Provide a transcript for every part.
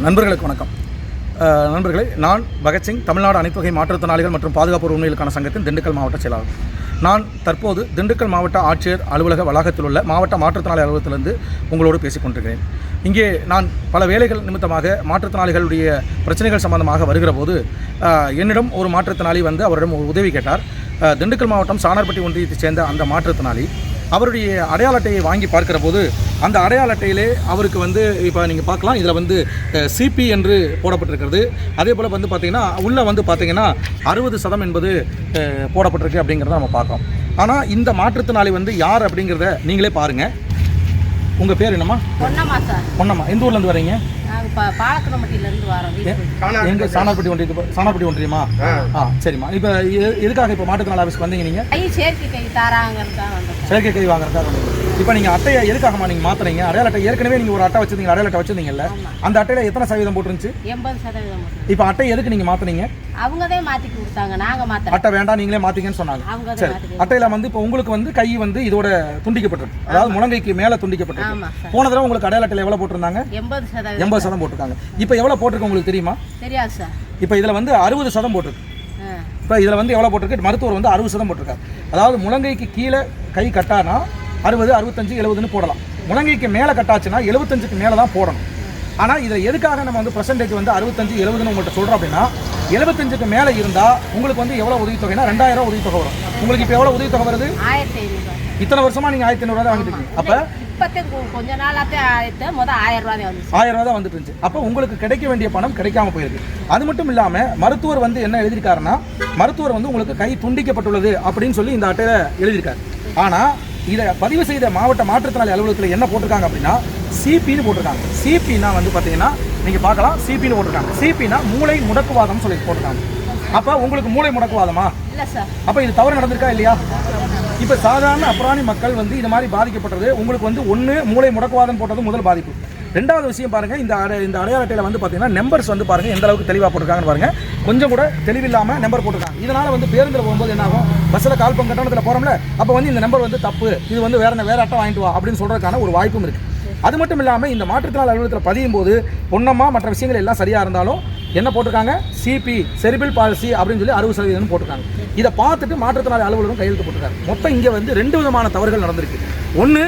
நண்பர்களுக்கு வணக்கம். நண்பர்களே, நான் பகத்சிங், தமிழ்நாடு அனைத்து வகை மாற்றுத்திறனாளிகள் மற்றும் பாதுகாப்பு உரிமைகளுக்கான சங்கத்தின் திண்டுக்கல் மாவட்ட செயலாளர். நான் தற்போது திண்டுக்கல் மாவட்ட ஆட்சியர் அலுவலக வளாகத்தில் உள்ள மாவட்ட மாற்றுத்திறனாளி அலுவலகத்திலிருந்து உங்களோடு பேசிக் கொண்டிருக்கிறேன். இங்கே நான் பல வேலைகள் நிமித்தமாக மாற்றுத்திறனாளிகளுடைய பிரச்சனைகள் சம்பந்தமாக வருகிற போது என்னிடம் ஒரு மாற்றுத்திறனாளி அவரிடம் ஒரு உதவி கேட்டார். திண்டுக்கல் மாவட்டம் சானார்பட்டி ஒன்றியத்தைச் சேர்ந்த அந்த மாற்றுத்திறனாளி அவருடைய அடையாள அட்டையை வாங்கி பார்க்கிற போது அந்த அடையாள அட்டையிலே அவருக்கு இப்போ நீங்கள் பார்க்கலாம், இதில் சிபி என்று போடப்பட்டிருக்கிறது. அதே போல் பார்த்தீங்கன்னா உள்ளே பார்த்தீங்கன்னா 60% என்பது போடப்பட்டிருக்கு அப்படிங்கிறத நம்ம பார்க்கோம். ஆனால் இந்த மாற்றுத்திறனாளி யார் அப்படிங்கிறத நீங்களே பாருங்கள். உங்கள் பேர் என்னம்மா? பொன்னம்மா சார். பொன்னம்மா, எந்த ஊர்லேருந்து வரீங்க? பாலக்கணம்பட்டியிலேருந்து வரோம். எங்கள் சானார்பட்டி ஒன்றியமா? சரிம்மா. இப்போ எதுக்காக இப்போ மாற்றுத்திறனாளி ஆஃபீஸ்க்கு வந்தீங்க நீங்கள்? செயற்கை கை தாராங்கிறதா வந்தோம். செயற்கை கை வாங்குறதுக்காக வந்தீங்க. இப்போ நீங்கள் அட்டையை எதுக்காகமா நீங்கள் மாற்றுறீங்க? அடையாள அட்டை ஏற்கனவே நீங்கள் ஒரு அட்டை வச்சுருந்தீங்க, அடையாள அட்டை வச்சுருந்தீங்கல்ல, அந்த அட்டையில் எத்தனை சதவீதம் போட்டுருந்துச்சு? 80%. இப்போ அட்டை எதுக்கு நீங்கள் மாற்றுனீங்க? அவங்க தான் மாற்றி கொடுத்தாங்க, நாங்கள் மாற்ற அட்டை வேண்டாம் நீங்களே மாற்றிங்கன்னு சொன்னாங்க. சரி, அட்டையில் இப்போ உங்களுக்கு கை இதோட துண்டிக்கப்பட்டிருக்கு, அதாவது முழங்கைக்கு மேலே துண்டிக்கப்பட்டிருக்கு. போன தடவை உங்களுக்கு அடையாள அட்டையில் எவ்வளோ போட்டிருந்தாங்க? 80% போட்டிருக்காங்க. இப்போ எவ்வளோ போட்டிருக்கு உங்களுக்கு தெரியுமா? தெரியாது சார். இப்போ இதில் 60% போட்டிருக்கு. இப்போ இதில் எவ்வளோ போட்டிருக்கு? மருத்துவர் 60% போட்டிருக்காரு. அதாவது முழங்கைக்கு கீழே கை கட்டானா 60, 65, 70ன்னு போடலாம். முழங்கைக்கு மேலே கட்டாச்சுன்னா 75க்கு மேலே தான் போடணும். ஆனால் இதில் எதுக்காக நம்ம பர்சன்டேஜ் 65, 70ன்னு உங்கள்கிட்ட சொல்கிறோம் அப்படின்னா, 75க்கு மேலே இருந்தால் உங்களுக்கு எவ்வளோ உதவித்தொகைனா 2000 உதவித்தொகை வரும். உங்களுக்கு இப்போ எவ்வளோ உதவித்தொகை வருது? 1500. இத்தனை வருஷமாக நீங்கள் 1500 தான் வாங்கிட்டு இருக்கீங்க. அப்போ கொஞ்ச நாளாத்தே 1000 தான் வந்துட்டு இருந்துச்சு. அப்போ உங்களுக்கு கிடைக்க வேண்டிய பணம் கிடைக்காம போயிருக்கு. அது மட்டும் இல்லாமல் மருத்துவர் என்ன எழுதியிருக்காருன்னா, மருத்துவர் உங்களுக்கு கை துண்டிக்கப்பட்டுள்ளது அப்படின்னு சொல்லி இந்த அட்டையில் எழுதியிருக்காரு. ஆனால் இதை பதிவு செய்த மாவட்ட மாற்றுத்திறனாளி அலுவலகத்தில் என்ன போட்டிருக்காங்க அப்படின்னா, சிபின்னு போட்டிருக்காங்க. சிபின்னா பார்த்தீங்கன்னா நீங்கள் பார்க்கலாம், சிபின்னு போட்டிருக்காங்க. சிபின்னா மூளை முடக்குவாதம் சொல்லி போட்டிருக்காங்க. அப்போ உங்களுக்கு மூளை முடக்குவாதமா? இல்லை சார். அப்போ இது தவறு நடந்திருக்கா இல்லையா? இப்போ சாதாரண அப்புறாணி மக்கள் இது மாதிரி பாதிக்கப்பட்டது. உங்களுக்கு ஒன்று மூளை முடக்குவாதம் போட்டது முதல் பாதிப்பு. ரெண்டாவது விஷயம் பாருங்கள், இந்த அடையாள அட்டையில் பார்த்தீங்கன்னா நம்பர்ஸ் பாருங்கள் எந்த அளவுக்கு தெளிவாக போட்டிருக்காங்கன்னு பாருங்கள். கொஞ்சம் கூட தெளிவில்லாமல் நம்பர் போட்டிருக்காங்க. இதனால் பேருந்தில் போகும்போது என்ன ஆகும், பஸ்ஸில் கால்பம் கட்டணத்தில் போகிறோம்ல, அப்போ இந்த நம்பர் தப்பு, இது வேறு அட்டை வாங்கிட்டு வா அப்படின்னு சொல்கிறதுக்கான ஒரு வாய்ப்பும் இருக்குது. அது மட்டும் இல்லாமல் இந்த மாற்றுத்திறனாளி அலுவலகத்தில் பதியும் போது பொன்னம்மா மற்ற விஷயங்கள் எல்லாம் சரியாக இருந்தாலும் என்ன போட்டிருக்காங்க, சிபி செரிபிள் பாலிசி அப்படின்னு சொல்லி 60% போட்டிருக்காங்க. இதை பார்த்துட்டு மாற்றுத்திறனாளி அலுவலகம் கையெழுத்து போட்டிருக்காங்க. மொத்தம் இங்கே 2 விதமான தவறுகள் நடந்திருக்கு. ஒன்று,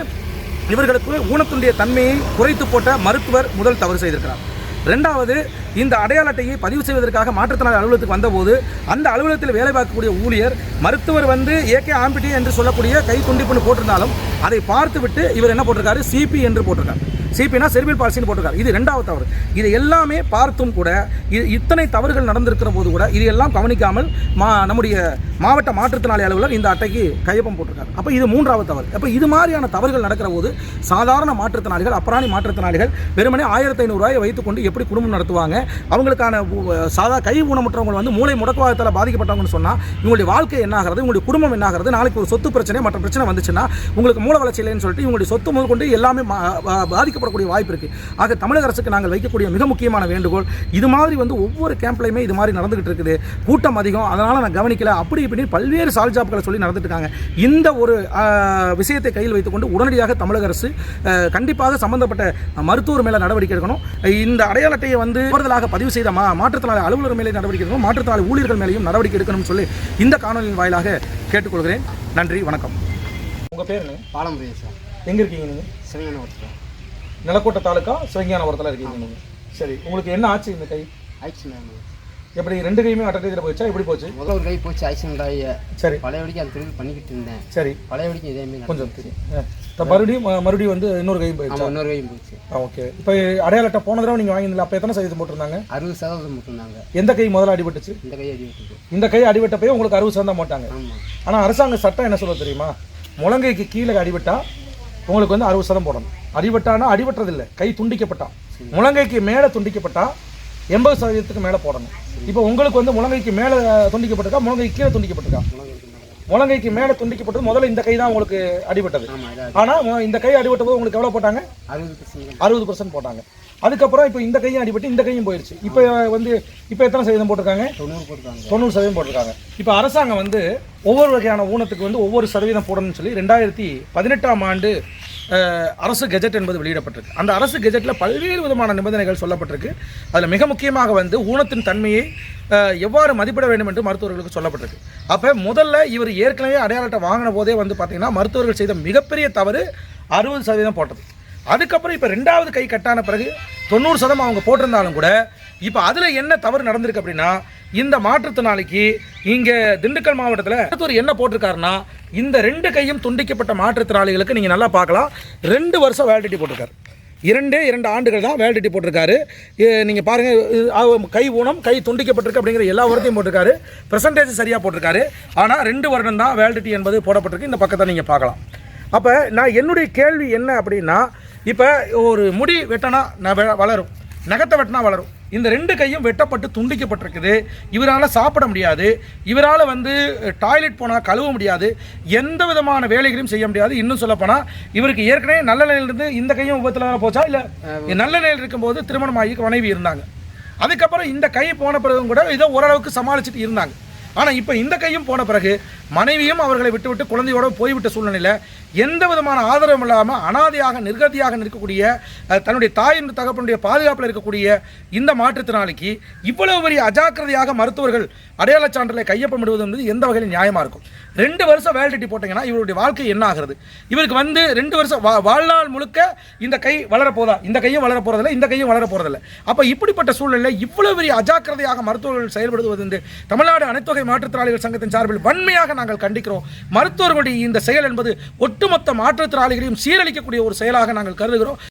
இவர்களுக்கு ஊனத்துடைய தன்மையை குறைத்து போட்ட மருத்துவர் முதல் தவறு செய்திருக்கிறார். ரெண்டாவது, இந்த அடையாள அட்டையை பதிவு செய்வதற்காக மாற்றுத்திறனாளி அலுவலகத்துக்கு வந்தபோது அந்த அலுவலகத்தில் வேலை பார்க்கக்கூடிய ஊழியர் மருத்துவர் ஏகே ஆம்பிட்டி என்று சொல்லக்கூடிய கை துண்டிப்புன்னு போட்டிருந்தாலும் அதை பார்த்து விட்டு இவர் என்ன போட்டிருக்காரு, சிபி என்று போட்டிருக்காரு. சிபினா செரிபிள் பாலிசின்னு போட்டிருக்காரு. இது 2வது தவறு. இது எல்லாமே பார்த்தும் கூட இத்தனை தவறுகள் நடந்திருக்கிற போது கூட இது எல்லாம் கவனிக்காமல் நம்முடைய மாவட்ட மாற்றுத்திறனாளி அலுவலர் இந்த அட்டைக்கு கையொப்பம் போட்டிருக்காரு. அப்போ இது 3வது தவறு. அப்போ இது மாதிரியான தவறுகள் நடக்கிற போது சாதாரண மாற்றுத்திறனாளிகள், அப்புறாணி மாற்றுத்திறனாளிகள் வெறுமனே 1500 ரூபாயை வைத்துக்கொண்டு எப்படி குடும்பம் நடத்துவாங்க? அவங்களுக்கான கை ஊனமுற்றவங்க மூளை முடக்குவாதத்தால் பாதிக்கப்பட்டவங்கன்னு சொன்னால் இவங்களுடைய வாழ்க்கை என்னாகிறது, இவங்களுடைய குடும்பம் என்னாகிறது? நாளைக்கு ஒரு சொத்து பிரச்சனை மற்ற பிரச்சனை வந்துச்சுன்னா உங்களுக்கு மூல வளர்ச்சி இல்லைன்னு சொல்லிட்டு இவங்களுடைய சொத்து முதல் கொண்டு எல்லாமே பாதிக்கப்படக்கூடிய வாய்ப்பு இருக்குது. ஆக தமிழக அரசுக்கு நாங்கள் வைக்கக்கூடிய மிக முக்கியமான வேண்டுகோள், இது மாதிரி ஒவ்வொரு கேம்ப்லையுமே இது மாதிரி நடந்துகிட்டு இருக்குது. கூட்டம் அதிகம், அதனால் நான் கவனிக்கல, அப்படி இப்படி பல்வேறு சால்ஜாப்களை சொல்லி நடந்துட்டு இருக்காங்க. இந்த ஒரு விஷயத்தை கையில் வைத்துக்கொண்டு உடனடியாக தமிழக அரசு கண்டிப்பாக சம்பந்தப்பட்ட மருத்துவர் மேலே நடவடிக்கை எடுக்கணும். இந்த அடையாள அட்டையை கூடுதலாக பதிவு செய்த மாற்றுத்திறனாளி அலுவலர் மேலே நடவடிக்கை எடுக்கணும், மாற்றுத்திறனாளி ஊழியர்கள் மேலேயும் நடவடிக்கை எடுக்கணும்னு சொல்லி இந்த காணொலியின் வாயிலாக கேட்டுக்கொள்கிறேன். நன்றி, வணக்கம். உங்கள் பேர் என்ன? பாலமுருகன் சார். எங்கே இருக்கீங்க நீங்கள்? சிவஞானபுரத்தில். நிலக்கோட்டை தாலுக்கா சிவஞானபுரத்தில் இருக்கீங்க நீங்கள். சரி, உங்களுக்கு என்ன ஆச்சு இந்த கை? ஆக்சிடென்ட். எப்படி 2 கையுமே அட்டை போச்சா? எப்படி போச்சு? முதல்ல ஒரு கை போச்சு, ஆக்சிடென்ட் ஆகி. சரி, பழையபடிக்கு அந்த தொழில் பண்ணிக்கிட்டு இருந்தேன். சரி, பழையபடிக்கு இதேமாதிரி கொஞ்சம் தெரியும். மறுபடியும் இன்னொரு கையும் போயிடுச்சு. இன்னொரு கையும் போச்சு. ஓகே. இப்போ அடையாள அட்டை போன தடவை நீங்கள் வாங்கியிருந்தீங்க, அப்போ எத்தனை சதவீதம் போட்டிருந்தாங்க? 60% போட்டிருந்தாங்க. எந்த கை முதல்ல அடிபட்டுச்சு? இந்த கை அடிபட்டுச்சு. இந்த கை அடிபட்டப்போ உங்களுக்கு 60% போட்டாங்க. ஆமாம். ஆனால் அரசாங்க சட்டம் என்ன சொல்ல தெரியுமா? முழங்கைக்கு கீழே அடிபட்டா உங்களுக்கு 60% போடணும். அடிபட்டானா அடிபட்டதில்லை, கை துண்டிக்கப்பட்டா. முழங்கைக்கு மேலே துண்டிக்கப்பட்டா 80% மேலே போடணும். இப்போ உங்களுக்கு முழங்கைக்கு மேலே துண்டிக்கப்பட்டிருக்கா, முழங்கைக்கு கீழே துண்டிக்கப்பட்டிருக்கா? முழங்கைக்கு மேலே துண்டிக்கப்பட்டது முதல்ல இந்த கை தான் உங்களுக்கு அடிபட்டது. ஆனால் இந்த கை அடிபட்ட போது உங்களுக்கு எவ்வளோ போட்டாங்க? 60% போட்டாங்க. அதுக்கப்புறம் இப்போ இந்த கையும் அடிபட்டு இந்த கையும் போயிடுச்சு. இப்போ இப்போ எத்தனை சதவீதம் போட்டிருக்காங்க? 90% போட்டிருக்காங்க. இப்போ அரசாங்கம் ஒவ்வொரு வகையான ஊனத்துக்கு ஒவ்வொரு சதவீதம் போடணும்னு சொல்லி 2018ஆம் ஆண்டு அரசு கெஜெட் என்பது வெளியிடப்பட்டிருக்கு. அந்த அரசு கெஜெட்டில் பல்வேறு விதமான நிபந்தனைகள் சொல்லப்பட்டிருக்கு. அதில் மிக முக்கியமாக வந்து ஊனத்தின் தன்மையை எவ்வாறு மதிப்பிட வேண்டும் என்று மருத்துவர்களுக்கு சொல்லப்பட்டிருக்கு. அப்போ முதல்ல இவர் ஏற்கனவே அடையாள அட்டை வாங்கின போதே வந்து பார்த்திங்கன்னா மருத்துவர்கள் செய்த மிகப்பெரிய தவறு 60% போட்டது. அதுக்கப்புறம் இப்போ 2வது கை கட்டான பிறகு 90% அவங்க போட்டிருந்தாலும் கூட இப்போ அதில் என்ன தவறு நடந்திருக்கு அப்படின்னா, இந்த மாற்றுத்திறனாளிக்கு இங்கே திண்டுக்கல் மாவட்டத்தில் மருத்துவர் என்ன போட்டிருக்காருன்னா, இந்த 2 கையும் துண்டிக்கப்பட்ட மாற்றுத்திறனாளிகளுக்கு நீங்கள் நல்லா பார்க்கலாம் 2 வருஷம் வேலிடிட்டி போட்டிருக்காரு. 2 ஆண்டுகள் தான் வேலிடிட்டி போட்டிருக்காரு. நீங்கள் பாருங்கள், கை ஊனம், கை துண்டிக்கப்பட்டிருக்கு அப்படிங்கிற எல்லா வருடத்தையும் போட்டிருக்காரு. பெர்சன்டேஜ் சரியாக போட்டிருக்காரு. ஆனால் 2 வருடம் தான் வேலிடிட்டி என்பது போடப்பட்டிருக்கு. இந்த பக்கத்தை நீங்கள் பார்க்கலாம். அப்போ நான் என்னுடைய கேள்வி என்ன அப்படின்னா, இப்போ ஒரு முடி வெட்டினா வளரும், நகத்தை வெட்டினா வளரும். இந்த 2 கையும் வெட்டப்பட்டு துண்டிக்கப்பட்டிருக்குது. இவரால் சாப்பிட முடியாது, இவரால் வந்து டாய்லெட் போனால் கழுவ முடியாது, எந்த விதமான வேலைகளையும் செய்ய முடியாது. இன்னும் சொல்லப்போனால் இவருக்கு ஏற்கனவே நல்ல நிலையிலிருந்து இந்த கையும் விபத்தில் போச்சா, இல்லை நல்ல நிலையில் இருக்கும்போது திருமணமாகி மனைவி இருந்தாங்க. அதுக்கப்புறம் இந்த கை போன பிறகும் கூட ஏதோ ஓரளவுக்கு சமாளிச்சுட்டு இருந்தாங்க. ஆனால் இப்போ இந்த கையும் போன பிறகு மனைவியும் அவர்களை விட்டுவிட்டு குழந்தையோடு போய்விட்ட சூழ்நிலையில் எந்த விதமான ஆதரவும் இல்லாமல் அனாதையாக நிர்கதியாக நிற்கக்கூடிய தன்னுடைய தாயின் தகப்பனுடைய பாதுகாப்பில் இருக்கக்கூடிய இந்த மாற்றுத்திறனாளிக்கு இவ்வளவு பெரிய அஜாக்கிரதையாக மருத்துவர்கள் அடையாள சான்றிதழை கையொப்பமிடுவது என்பது எந்த வகையில் நியாயமாக இருக்கும்? 2 வருஷம் வேலிடிட்டி போட்டிங்கன்னா இவருடைய வாழ்க்கை என்ன ஆகிறது? இவருக்கு வந்து 2 வருஷம் வாழ்நாள் முழுக்க இந்த கை வளரப்போதா? இந்த கையும் வளர போகிறதில்ல, இந்த கையும் வளர போகிறதில்ல. அப்போ இப்படிப்பட்ட சூழ்நிலையில் இவ்வளவு பெரிய அஜாக்கிரதையாக மருத்துவர்கள் செயல்படுவது என்று தமிழ்நாடு அனைத்துவகை மாற்றுத்திறனாளிகள் சங்கத்தின் சார்பில் வன்மையாக நாங்கள் கண்டிக்கிறோம். மருத்துவர்களுடைய இந்த செயல் என்பது ஒட்டுமொத்த மாற்றுத்திறனாளிகளையும் சீரழிக்கக்கூடிய ஒரு செயலாக நாங்கள் கருதுகிறோம்.